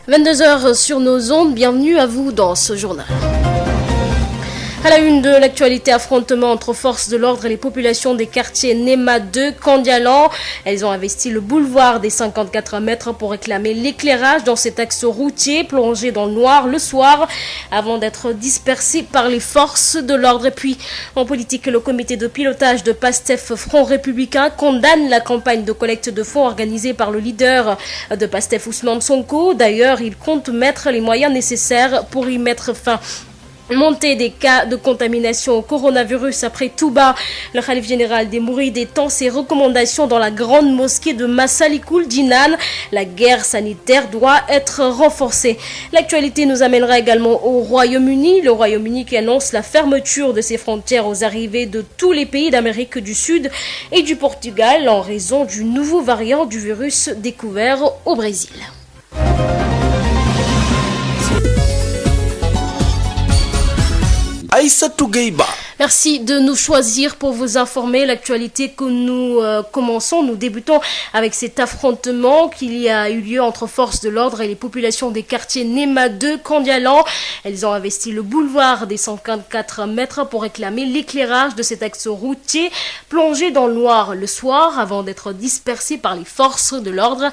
22 heures sur nos ondes, bienvenue à vous dans ce journal. À la une de l'actualité, affrontement entre forces de l'ordre et les populations des quartiers Nema 2, Kandialan. Elles ont investi le boulevard des 54 mètres pour réclamer l'éclairage dans cet axe routier plongé dans le noir le soir avant d'être dispersé par les forces de l'ordre. Et puis, en politique, le comité de pilotage de PASTEF Front Républicain condamne la campagne de collecte de fonds organisée par le leader de PASTEF Ousmane Sonko. D'ailleurs, il compte mettre les moyens nécessaires pour y mettre fin. Montée des cas de contamination au coronavirus après Touba. Le khalife général des Mourides étend ses recommandations dans la grande mosquée de Massalikul Jinan. La guerre sanitaire doit être renforcée. L'actualité nous amènera également au Royaume-Uni. Le Royaume-Uni qui annonce la fermeture de ses frontières aux arrivées de tous les pays d'Amérique du Sud et du Portugal en raison du nouveau variant du virus découvert au Brésil. Aïssatou Gueye-Ba. Merci de nous choisir pour vous informer. L'actualité que nous débutons avec cet affrontement qu'il y a eu lieu entre forces de l'ordre et les populations des quartiers Nema 2, Kandialan. Elles ont investi le boulevard des 54 mètres pour réclamer l'éclairage de cet axe routier plongé dans le noir le soir avant d'être dispersé par les forces de l'ordre.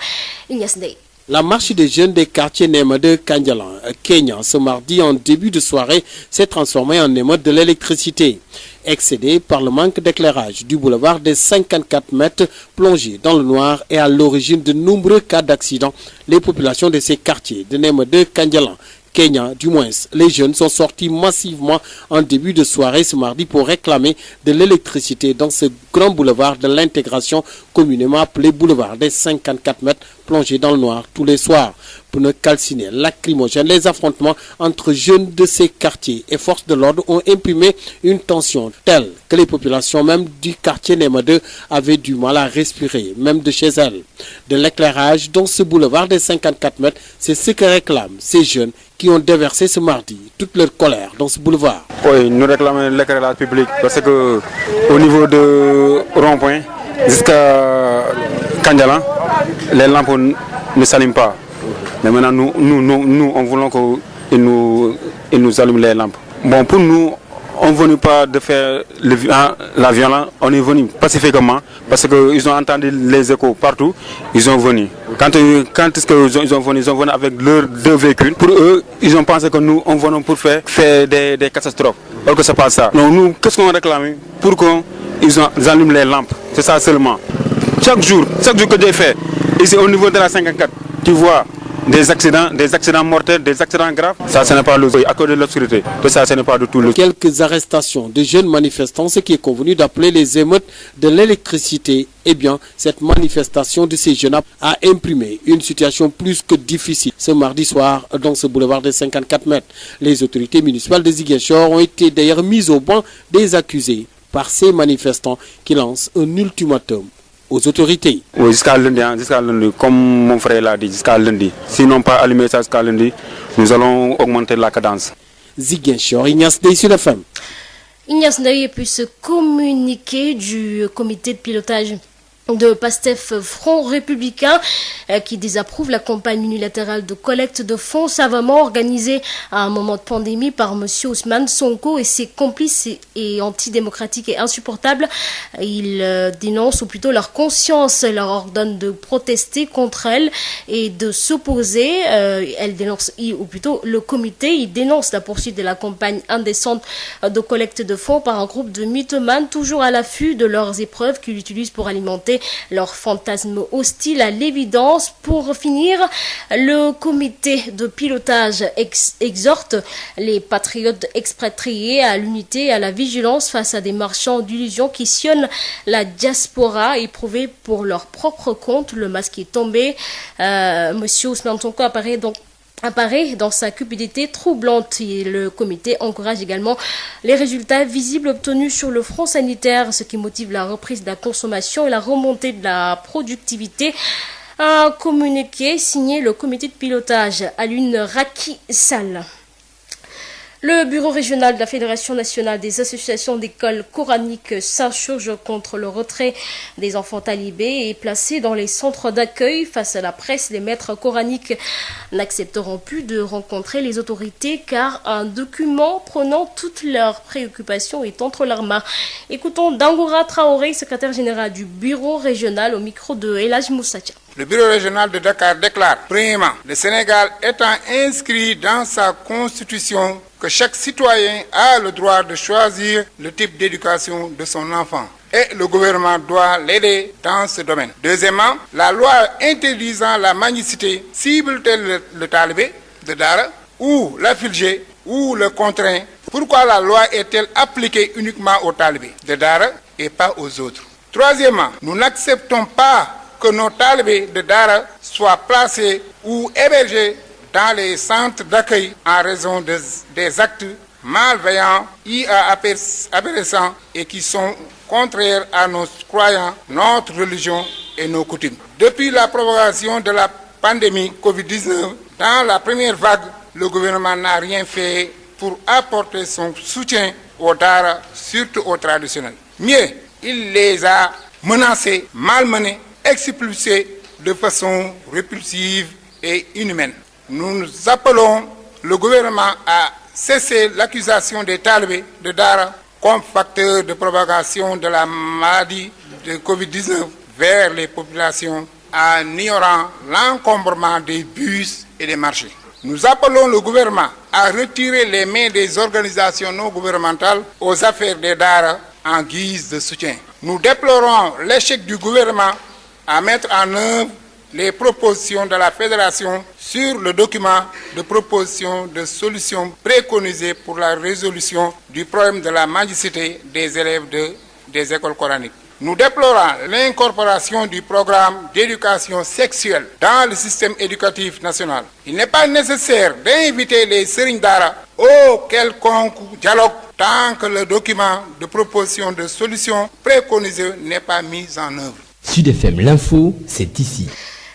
Ignace Ndeye. La marche des jeunes des quartiers Nema de Kandialan, Kenya, ce mardi en début de soirée, s'est transformée en émeute de l'électricité. Excédé par le manque d'éclairage du boulevard des 54 mètres plongé dans le noir et à l'origine de nombreux cas d'accidents, les populations de ces quartiers de Nema de Kandialan, Kenya, du moins, les jeunes sont sortis massivement en début de soirée ce mardi pour réclamer de l'électricité dans ce grand boulevard de l'intégration communément appelé boulevard des 54 mètres plongé dans le noir tous les soirs. Pour ne calciner lacrymogène, les affrontements entre jeunes de ces quartiers et forces de l'ordre ont imprimé une tension telle que les populations même du quartier Nema 2 avaient du mal à respirer, même de chez elles. De l'éclairage dans ce boulevard des 54 mètres, c'est ce que réclament ces jeunes qui ont déversé ce mardi toute leur colère dans ce boulevard. Oui, nous réclamons l'éclairage public parce que au niveau de rond-point jusqu'à Kandialan, les lampes ne s'allument pas. Mais maintenant, nous on voulons qu'ils nous allument les lampes. Bon, pour nous, on ne venait pas de faire la violence, on est venu pacifiquement parce qu'ils ont entendu les échos partout, ils ont venu. Quand est-ce qu'ils ont venu avec leurs 2 véhicules. Pour eux, ils ont pensé que nous, on venait pour faire des catastrophes. Alors que ce n'est pas ça. Donc nous, qu'est-ce qu'on réclame? Pour qu'ils allument les lampes. C'est ça seulement. Chaque jour que j'ai fait, ici au niveau de la 54, tu vois des accidents mortels, des accidents graves. Ça, ce n'est pas le à cause de l'obscurité. Ça, ce n'est pas du tout le. Quelques arrestations de jeunes manifestants, ce qui est convenu d'appeler les émeutes de l'électricité. Eh bien, cette manifestation de ces jeunes a imprimé une situation plus que difficile ce mardi soir dans ce boulevard des 54 mètres. Les autorités municipales de Ziguinchor ont été d'ailleurs mises au banc des accusés par ces manifestants qui lancent un ultimatum aux autorités. Oui, jusqu'à lundi, comme mon frère l'a dit, jusqu'à lundi. Sinon pas allumé ça jusqu'à lundi, nous allons augmenter la cadence. Ziguinchor, Ignace Ndeye sur la femme. Ignace Ndeye et puis ce communiqué du comité de pilotage de PASTEF Front Républicain qui désapprouve la campagne unilatérale de collecte de fonds savamment organisée à un moment de pandémie par M. Ousmane Sonko et ses complices et antidémocratiques et insupportables. Ils dénoncent, ou plutôt leur conscience leur ordonne de protester contre elle et de s'opposer. Elle dénonce, ou plutôt le comité, il dénonce la poursuite de la campagne indécente de collecte de fonds par un groupe de mythomanes toujours à l'affût de leurs épreuves qu'ils utilisent pour alimenter leur fantasme hostile à l'évidence. Pour finir, le comité de pilotage exhorte les patriotes expatriés à l'unité et à la vigilance face à des marchands d'illusions qui sillonnent la diaspora éprouvée pour leur propre compte. Le masque est tombé. Monsieur Ousmane Sonko apparaît dans sa cupidité troublante. Et le comité encourage également les résultats visibles obtenus sur le front sanitaire, ce qui motive la reprise de la consommation et la remontée de la productivité. Un communiqué signé le comité de pilotage à l'une Raki Sall. Le bureau régional de la Fédération nationale des associations d'écoles coraniques s'insurge contre le retrait des enfants talibés et placés dans les centres d'accueil. Face à la presse, les maîtres coraniques n'accepteront plus de rencontrer les autorités car un document prenant toutes leurs préoccupations est entre leurs mains. Écoutons Dangoura Traoré, secrétaire général du bureau régional, au micro de Elhadj Moussatia. Le bureau régional de Dakar déclare, premièrement, le Sénégal étant inscrit dans sa constitution que chaque citoyen a le droit de choisir le type d'éducation de son enfant. Et le gouvernement doit l'aider dans ce domaine. Deuxièmement, la loi interdisant la mendicité cible-t-elle le talibé de Dara ou l'affligé ou le contraint? Pourquoi la loi est-elle appliquée uniquement aux talibés de Dara et pas aux autres? Troisièmement, nous n'acceptons pas que nos talibés de Dara soient placés ou hébergés dans les centres d'accueil en raison des actes malveillants et aberrants et qui sont contraires à nos croyants, notre religion et nos coutumes. Depuis la propagation de la pandémie Covid-19, dans la première vague, le gouvernement n'a rien fait pour apporter son soutien aux Dara, surtout aux traditionnels. Mieux, il les a menacés, malmenés, expulsés de façon répulsive et inhumaine. Nous appelons le gouvernement à cesser l'accusation des talibés de Dara comme facteur de propagation de la maladie de Covid-19 vers les populations en ignorant l'encombrement des bus et des marchés. Nous appelons le gouvernement à retirer les mains des organisations non gouvernementales aux affaires des Dara en guise de soutien. Nous déplorons l'échec du gouvernement à mettre en œuvre les propositions de la Fédération sur le document de proposition de solutions préconisées pour la résolution du problème de la mendicité des élèves des écoles coraniques. Nous déplorons l'incorporation du programme d'éducation sexuelle dans le système éducatif national. Il n'est pas nécessaire d'inviter les Serigne Dara au quelconque dialogue tant que le document de proposition de solutions préconisé n'est pas mis en œuvre. Sud FM, l'info, c'est ici.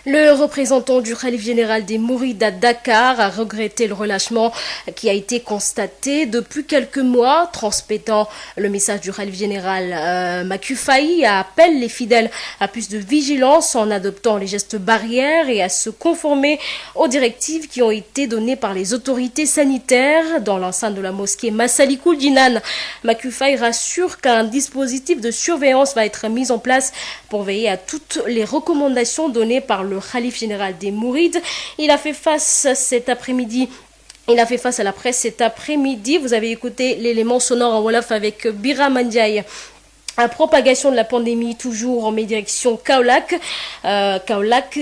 Le représentant du Khalife général des Mourides à Dakar a regretté le relâchement qui a été constaté depuis quelques mois, transmettant le message du Khalife général Macky Faye appelle les fidèles à plus de vigilance en adoptant les gestes barrières et à se conformer aux directives qui ont été données par les autorités sanitaires. Dans l'enceinte de la mosquée Massalikul Jinan, Macky Faye rassure qu'un dispositif de surveillance va être mis en place pour veiller à toutes les recommandations données par le Khalife général des Mourides. Il a fait face cet après-midi. Il a fait face à la presse cet après-midi. Vous avez écouté l'élément sonore en Wolof avec Bira Mandiaye. La propagation de la pandémie toujours en direction Kaolack,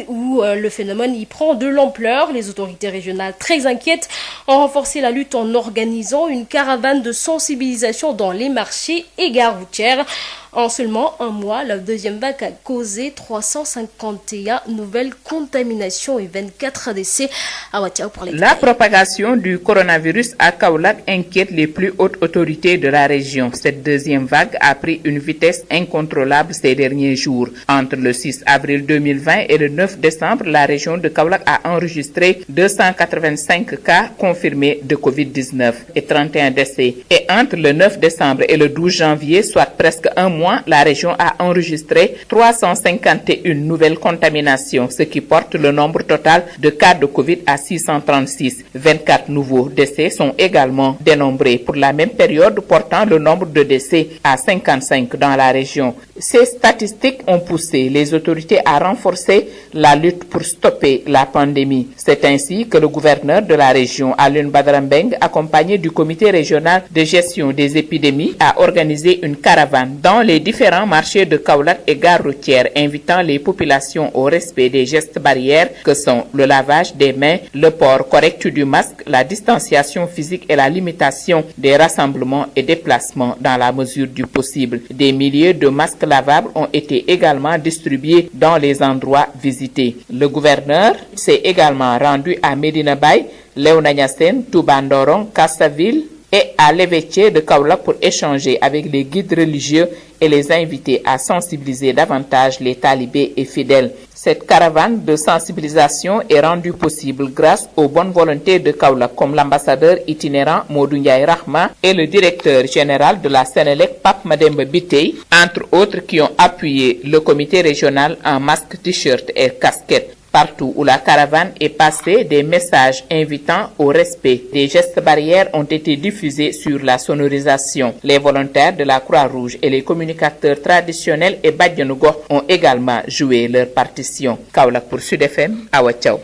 où le phénomène y prend de l'ampleur. Les autorités régionales, très inquiètes, ont renforcé la lutte en organisant une caravane de sensibilisation dans les marchés et gares routières. En seulement un mois, la deuxième vague a causé 351 nouvelles contaminations et 24 décès à Ouattiao pour les La propagation du coronavirus à Kaolack inquiète les plus hautes autorités de la région. Cette deuxième vague a pris une vitesse incontrôlable ces derniers jours. Entre le 6 avril 2020 et le 9 décembre, la région de Kaolack a enregistré 285 cas confirmés de Covid-19 et 31 décès. Et entre le 9 décembre et le 12 janvier, soit presque un mois, la région a enregistré 351 nouvelles contaminations, ce qui porte le nombre total de cas de Covid à 636. 24 nouveaux décès sont également dénombrés pour la même période, portant le nombre de décès à 55 dans la région. Ces statistiques ont poussé les autorités à renforcer la lutte pour stopper la pandémie. C'est ainsi que le gouverneur de la région, Alioune Badara Mbengue, accompagné du comité régional de gestion des épidémies, a organisé une caravane dans les différents marchés de Kaolack et gares routières, invitant les populations au respect des gestes barrières que sont le lavage des mains, le port correct du masque, la distanciation physique et la limitation des rassemblements et déplacements dans la mesure du possible. Des milliers de masques lavables ont été également distribués dans les endroits visités. Le gouverneur s'est également rendu à Medina Baye, Léona Niassène, Touba Ndorong, Kassaville et à l'évêché de Kaolack pour échanger avec les guides religieux et les inviter à sensibiliser davantage les talibés et fidèles. Cette caravane de sensibilisation est rendue possible grâce aux bonnes volontés de Kaolack, comme l'ambassadeur itinérant Modou Ndiaye Rahma et le directeur général de la Sénélec, Pape Mademba Bitey, entre autres, qui ont appuyé le comité régional en masque, t-shirt et casquette. Partout où la caravane est passée, des messages invitant au respect. Des gestes barrières ont été diffusés sur la sonorisation. Les volontaires de la Croix-Rouge et les communicateurs traditionnels et Badjanougo ont également joué leur partition. Kaolack pour Sud FM, Awa Thiaw.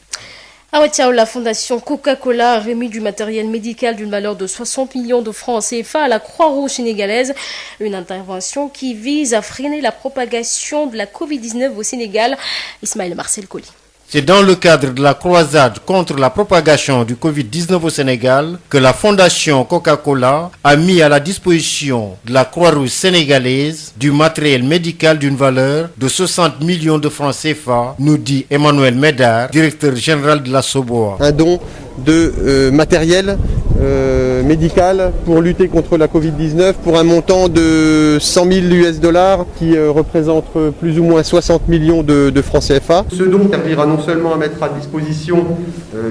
Awa Thiaw, la fondation Coca-Cola a remis du matériel médical d'une valeur de 60 millions de francs CFA à la Croix-Rouge sénégalaise. Une intervention qui vise à freiner la propagation de la Covid-19 au Sénégal. Ismaël Marcel Colli. C'est dans le cadre de la croisade contre la propagation du Covid-19 au Sénégal que la fondation Coca-Cola a mis à la disposition de la Croix-Rouge sénégalaise du matériel médical d'une valeur de 60 millions de francs CFA, nous dit Emmanuel Médard, directeur général de la SOBOA. Un don de matériel médical pour lutter contre la Covid-19 pour un montant de 100 000 US dollars qui représente plus ou moins 60 millions de francs CFA. Ce don servira non seulement à mettre à disposition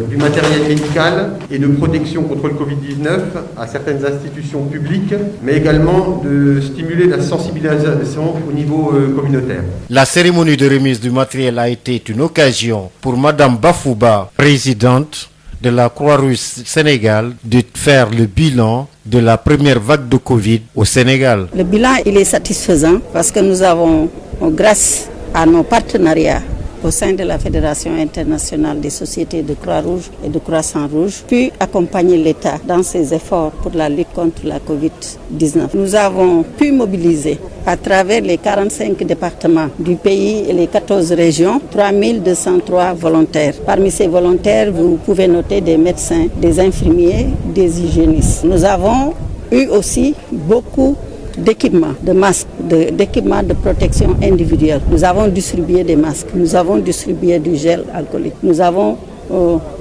du matériel médical et de protection contre le Covid-19 à certaines institutions publiques, mais également de stimuler la sensibilisation au niveau communautaire. La cérémonie de remise du matériel a été une occasion pour Madame Bafouba, présidente de la Croix-Rouge Sénégal, de faire le bilan de la première vague de Covid au Sénégal. Le bilan il est satisfaisant parce que nous avons, grâce à nos partenariats au sein de la Fédération internationale des sociétés de Croix-Rouge et de Croissant-Rouge, pu accompagner l'État dans ses efforts pour la lutte contre la Covid-19. Nous avons pu mobiliser à travers les 45 départements du pays et les 14 régions, 3203 volontaires. Parmi ces volontaires, vous pouvez noter des médecins, des infirmiers, des hygiénistes. Nous avons eu aussi beaucoup d'équipements, de masques, d'équipements de protection individuelle. Nous avons distribué des masques, nous avons distribué du gel alcoolique, nous avons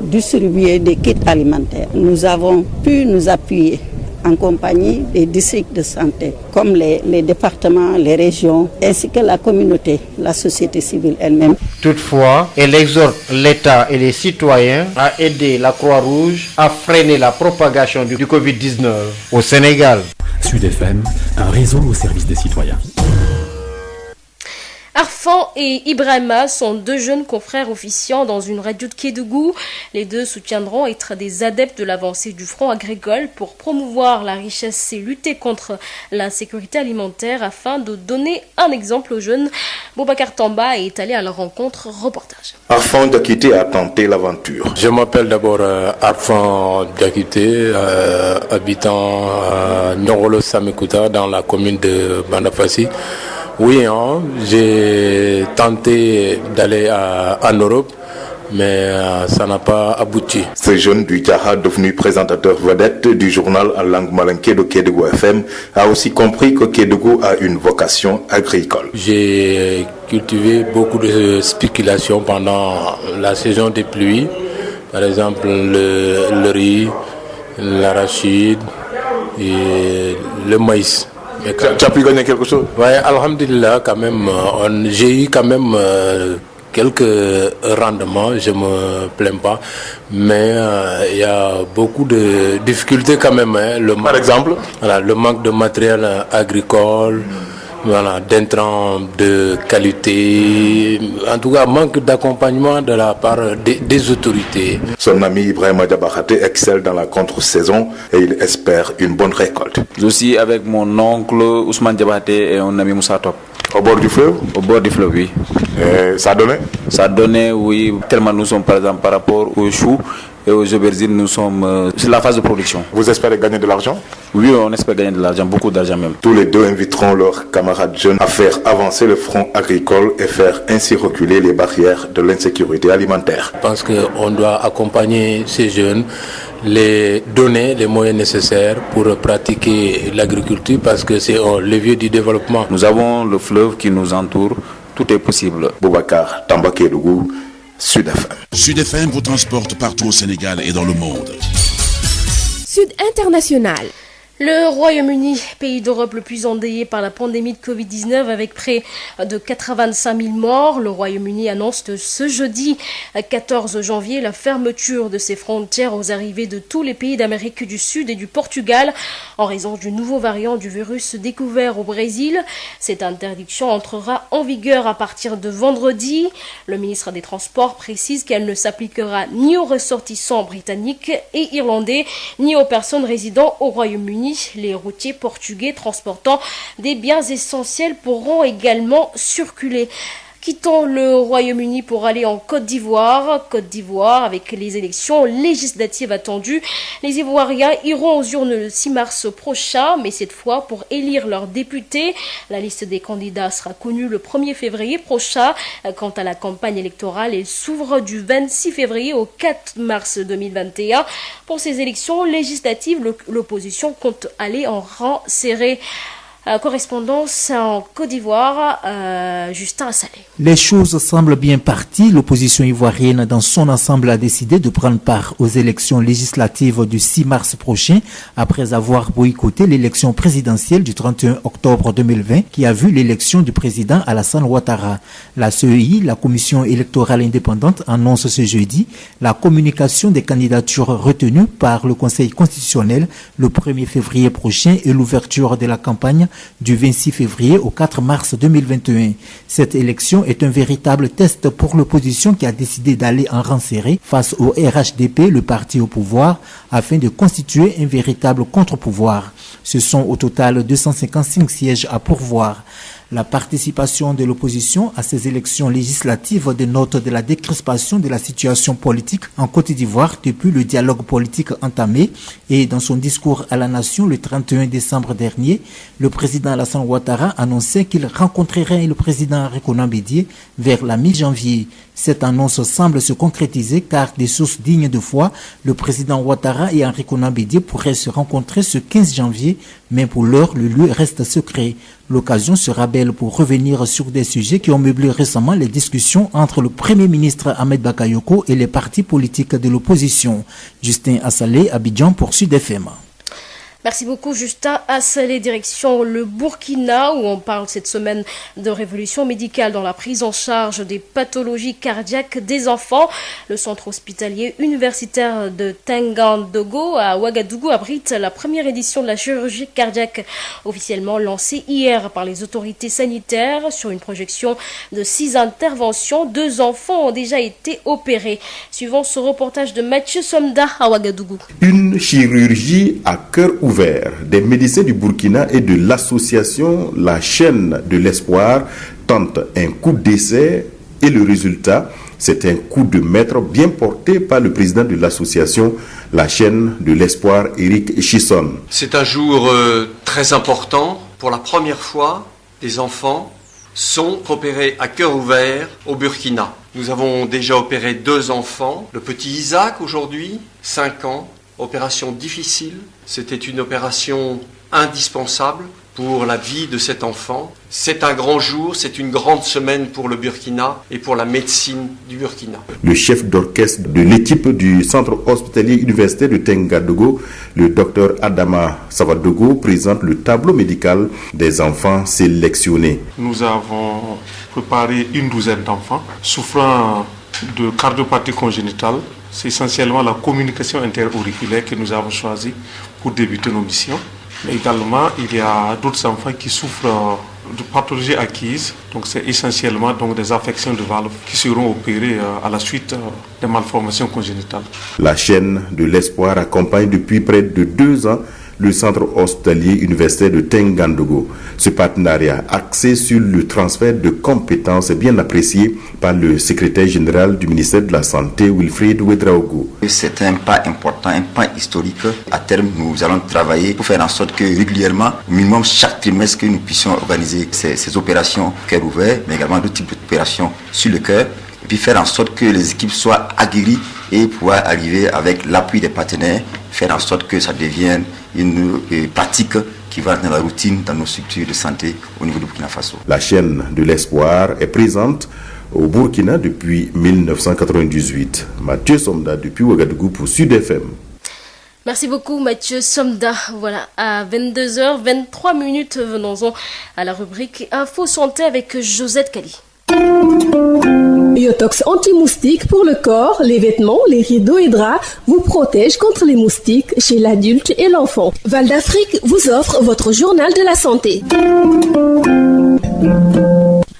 distribué des kits alimentaires. Nous avons pu nous appuyer en compagnie des districts de santé, comme les départements, les régions, ainsi que la communauté, la société civile elle-même. Toutefois, elle exhorte l'État et les citoyens à aider la Croix-Rouge à freiner la propagation du Covid-19 au Sénégal. Sud FM, un réseau au service des citoyens. Arfan et Ibrahima sont deux jeunes confrères officiants dans une radio de Kédougou. Les deux soutiendront être des adeptes de l'avancée du front agricole pour promouvoir la richesse et lutter contre l'insécurité alimentaire afin de donner un exemple aux jeunes. Boubacar Tamba est allé à leur rencontre. Reportage. Arfan Diakité a tenté l'aventure. Je m'appelle d'abord Arfan Diakité, habitant à Nyongolo Samekuta dans la commune de Bandafassi. Oui, j'ai tenté d'aller en Europe, mais ça n'a pas abouti. Ce jeune du Djaha, devenu présentateur vedette du journal en langue malinké de Kédougou FM, a aussi compris que Kédougou a une vocation agricole. J'ai cultivé beaucoup de spéculations pendant la saison des pluies, par exemple le riz, l'arachide et le maïs. Tu as pu gagner quelque chose? Oui, alhamdulillah, quand même, j'ai eu quand même quelques rendements, je ne me plains pas, mais il y a beaucoup de difficultés quand même. Par exemple? Voilà, le manque de matériel agricole, voilà, d'intrants de qualité, en tout cas manque d'accompagnement de la part des autorités. Son ami Ibrahima Diabakhate excelle dans la contre-saison et il espère une bonne récolte. Je suis avec mon oncle Ousmane Diabakhate et mon ami Moussa Top. Au bord du fleuve? Au bord du fleuve, oui. Et ça a donné? Ça a donné, oui, tellement nous sommes par exemple par rapport aux choux et aux aubergines, nous sommes sur la phase de production. Vous espérez gagner de l'argent? Oui, on espère gagner de l'argent, beaucoup d'argent même. Tous les deux inviteront leurs camarades jeunes à faire avancer le front agricole et faire ainsi reculer les barrières de l'insécurité alimentaire. Je pense qu'on doit accompagner ces jeunes, les donner les moyens nécessaires pour pratiquer l'agriculture parce que c'est un levier du développement. Nous avons le fleuve qui nous entoure, tout est possible. Boubacar Tamba Kédougou, Sud FM. Sud FM vous transporte partout au Sénégal et dans le monde. Sud International. Le Royaume-Uni, pays d'Europe le plus endeuillé par la pandémie de Covid-19 avec près de 85 000 morts. Le Royaume-Uni annonce ce jeudi 14 janvier la fermeture de ses frontières aux arrivées de tous les pays d'Amérique du Sud et du Portugal en raison du nouveau variant du virus découvert au Brésil. Cette interdiction entrera en vigueur à partir de vendredi. Le ministre des Transports précise qu'elle ne s'appliquera ni aux ressortissants britanniques et irlandais, ni aux personnes résidant au Royaume-Uni. Les routiers portugais transportant des biens essentiels pourront également circuler. Quittons le Royaume-Uni pour aller en Côte d'Ivoire. Côte d'Ivoire, avec les élections législatives attendues, les Ivoiriens iront aux urnes le 6 mars prochain, mais cette fois pour élire leurs députés. La liste des candidats sera connue le 1er février prochain. Quant à la campagne électorale, elle s'ouvre du 26 février au 4 mars 2021. Pour ces élections législatives, l'opposition compte aller en rang serré. Correspondance en Côte d'Ivoire, Justin Assalé. Les choses semblent bien parties. L'opposition ivoirienne dans son ensemble a décidé de prendre part aux élections législatives du 6 mars prochain après avoir boycotté l'élection présidentielle du 31 octobre 2020 qui a vu l'élection du président Alassane Ouattara. La CEI, la Commission électorale indépendante, annonce ce jeudi la communication des candidatures retenues par le Conseil constitutionnel le 1er février prochain et l'ouverture de la campagne du 26 février au 4 mars 2021. Cette élection est un véritable test pour l'opposition qui a décidé d'aller en rang serré face au RHDP, le parti au pouvoir, afin de constituer un véritable contre-pouvoir. Ce sont au total 255 sièges à pourvoir. La participation de l'opposition à ces élections législatives dénote de la décrispation de la situation politique en Côte d'Ivoire depuis le dialogue politique entamé et dans son discours à la nation le 31 décembre dernier, le président Alassane Ouattara annonçait qu'il rencontrerait le président Henri Konan Bédié vers la mi-janvier. Cette annonce semble se concrétiser car des sources dignes de foi, le président Ouattara et Henri Konan Bédié pourraient se rencontrer ce 15 janvier, mais pour l'heure, le lieu reste secret. L'occasion sera belle pour revenir sur des sujets qui ont meublé récemment les discussions entre le Premier ministre Ahmed Bakayoko et les partis politiques de l'opposition. Justin Assalé, Abidjan pour Sud FM. Merci beaucoup Justin Assalé, direction le Burkina où on parle cette semaine de révolution médicale dans la prise en charge des pathologies cardiaques des enfants. Le centre hospitalier universitaire de Tengandogo à Ouagadougou abrite la première édition de la chirurgie cardiaque officiellement lancée hier par les autorités sanitaires. Sur une projection de 6 interventions, 2 enfants ont déjà été opérés. Suivant ce reportage de Mathieu Somda à Ouagadougou. Une chirurgie à cœur ouvert des médecins du Burkina et de l'association La Chaîne de l'Espoir tentent un coup d'essai et le résultat, c'est un coup de maître bien porté par le président de l'association La Chaîne de l'Espoir, Eric Chisson. C'est un jour très important. Pour la première fois, des enfants sont opérés à cœur ouvert au Burkina. Nous avons déjà opéré 2 enfants. Le petit Isaac aujourd'hui, 5 ans. Opération difficile, c'était une opération indispensable pour la vie de cet enfant. C'est un grand jour, c'est une grande semaine pour le Burkina et pour la médecine du Burkina. Le chef d'orchestre de l'équipe du centre hospitalier universitaire de Tengadogo, le docteur Adama Savadogo, présente le tableau médical des enfants sélectionnés. Nous avons préparé une douzaine d'enfants souffrant de cardiopathie congénitale. C'est essentiellement la communication interauriculaire que nous avons choisi pour débuter nos missions. Mais également, il y a d'autres enfants qui souffrent de pathologies acquises. Donc c'est essentiellement des affections de valves qui seront opérées à la suite des malformations congénitales. La Chaîne de l'Espoir accompagne depuis près de 2 ans le centre hospitalier universitaire de Tengandogo. Ce partenariat axé sur le transfert de compétences est bien apprécié par le secrétaire général du ministère de la Santé, Wilfried Ouedraogo. C'est un pas important, un pas historique. À terme, nous allons travailler pour faire en sorte que régulièrement, au minimum chaque trimestre, que nous puissions organiser ces opérations cœur ouvert, mais également d'autres types d'opérations sur le cœur, et puis faire en sorte que les équipes soient aguerries et pouvoir arriver avec l'appui des partenaires, faire en sorte que ça devienne une pratique qui va dans la routine dans nos structures de santé au niveau du Burkina Faso. La Chaîne de l'Espoir est présente au Burkina depuis 1998. Mathieu Somda depuis Ouagadougou pour Sud FM. Merci beaucoup Mathieu Somda. Voilà, à 22h23, venons-en à la rubrique Info Santé avec Josette Kali. Yotox anti-moustique pour le corps, les vêtements, les rideaux et draps vous protège contre les moustiques chez l'adulte et l'enfant. Val d'Afrique vous offre votre journal de la santé.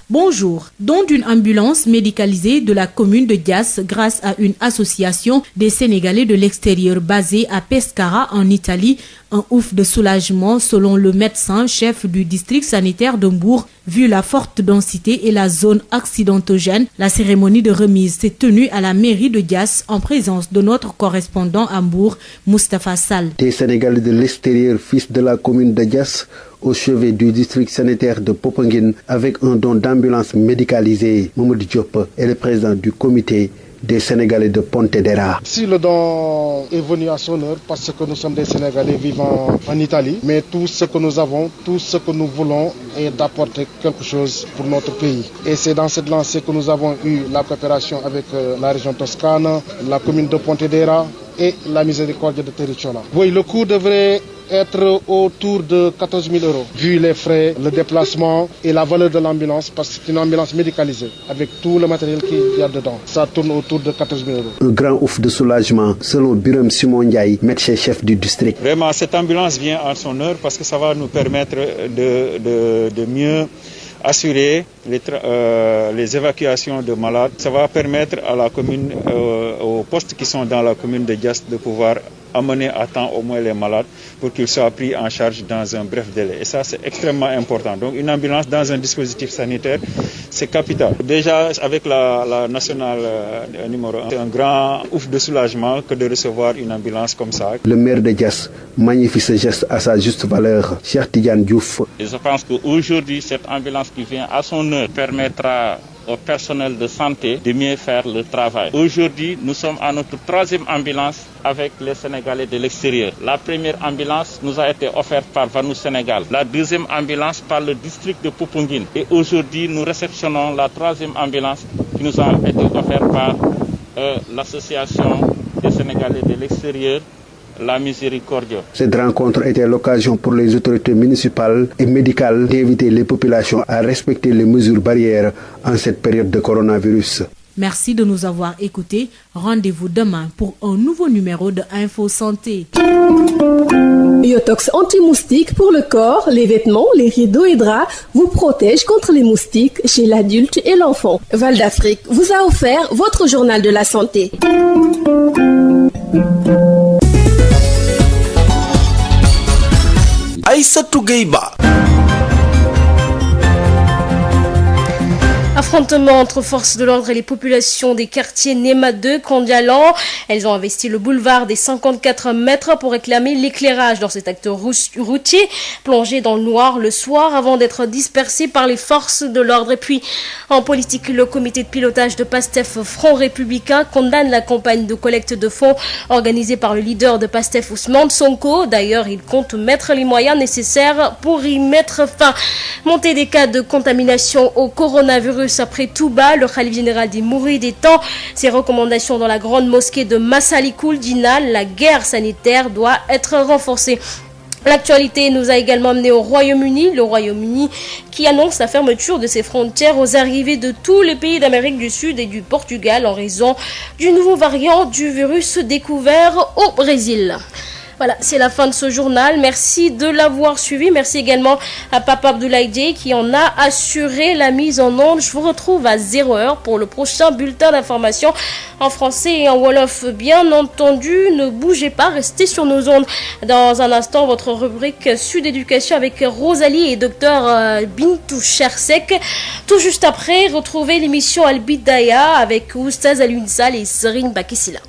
Bonjour. Don d'une ambulance médicalisée de la commune de Dias grâce à une association des Sénégalais de l'extérieur basée à Pescara en Italie. Un ouf de soulagement selon le médecin chef du district sanitaire de Mbour. Vu la forte densité et la zone accidentogène, la cérémonie de remise s'est tenue à la mairie de Dias en présence de notre correspondant à Mbour, Moustapha Sall. Des Sénégalais de l'extérieur, fils de la commune de Dias, au chevet du district sanitaire de Popenguine, avec un don d'ambulance médicalisée. Mamadou Diop est le président du comité des Sénégalais de Pontedera. Si le don est venu à son heure, parce que nous sommes des Sénégalais vivant en Italie, mais tout ce que nous avons, tout ce que nous voulons est d'apporter quelque chose pour notre pays. Et c'est dans cette lancée que nous avons eu la coopération avec la région Toscane, la commune de Pontedera et la Miséricorde de Terriciola. Oui, le coût devrait être autour de 14 000 €, vu les frais, le déplacement et la valeur de l'ambulance, parce que c'est une ambulance médicalisée, avec tout le matériel qu'il y a dedans. Ça tourne autour de 14 000 €. Un grand ouf de soulagement, selon Biram Simon Ndiaye, médecin chef du district. Vraiment, cette ambulance vient à son heure parce que ça va nous permettre de mieux assurer les évacuations de malades. Ça va permettre à la commune, aux postes qui sont dans la commune de Dias de pouvoir amener à temps au moins les malades pour qu'ils soient pris en charge dans un bref délai. Et ça, c'est extrêmement important. Donc une ambulance dans un dispositif sanitaire, c'est capital. Déjà, avec la nationale numéro 1, c'est un grand ouf de soulagement que de recevoir une ambulance comme ça. Le maire de Dias magnifie ce geste à sa juste valeur, Cheikh Tidiane Diouf. Et je pense qu'aujourd'hui, cette ambulance qui vient à son heure permettra au personnel de santé de mieux faire le travail. Aujourd'hui, nous sommes à notre 3e ambulance avec les Sénégalais de l'extérieur. La première ambulance nous a été offerte par Vanou Sénégal. La 2e ambulance par le district de Popenguine. Et aujourd'hui, nous réceptionnons la 3e ambulance qui nous a été offerte par l'association des Sénégalais de l'extérieur, la Miséricorde. Cette rencontre était l'occasion pour les autorités municipales et médicales d'inviter les populations à respecter les mesures barrières en cette période de coronavirus. Merci de nous avoir écoutés. Rendez-vous demain pour un nouveau numéro de Info Santé. Yotox anti-moustique pour le corps, les vêtements, les rideaux et draps vous protège contre les moustiques chez l'adulte et l'enfant. Val d'Afrique vous a offert votre journal de la santé. Aïssatou Gueye-Ba. Affrontement entre forces de l'ordre et les populations des quartiers Néma 2, Kandialan. Elles ont investi le boulevard des 54 mètres pour réclamer l'éclairage dans cet acte routier, plongé dans le noir le soir avant d'être dispersé par les forces de l'ordre. Et puis, en politique, le comité de pilotage de PASTEF Front Républicain condamne la campagne de collecte de fonds organisée par le leader de PASTEF Ousmane Sonko. D'ailleurs, il compte mettre les moyens nécessaires pour y mettre fin. Montée des cas de contamination au coronavirus après Touba, le khalife général des Mourides étend ses recommandations dans la grande mosquée de Massalikul Jinal. La guerre sanitaire doit être renforcée. L'actualité nous a également amené au Royaume-Uni. Le Royaume-Uni qui annonce la fermeture de ses frontières aux arrivées de tous les pays d'Amérique du Sud et du Portugal en raison du nouveau variant du virus découvert au Brésil. Voilà, c'est la fin de ce journal. Merci de l'avoir suivi. Merci également à Papa Abdoulaye Dieye qui en a assuré la mise en onde. Je vous retrouve à 0h pour le prochain bulletin d'information en français et en wolof. Bien entendu, ne bougez pas, restez sur nos ondes. Dans un instant, votre rubrique Sud Éducation avec Rosalie et Dr Bintou Chersek. Tout juste après, retrouvez l'émission Al Bidaya avec Oustaz Alioune Sall et Serine Bakissila.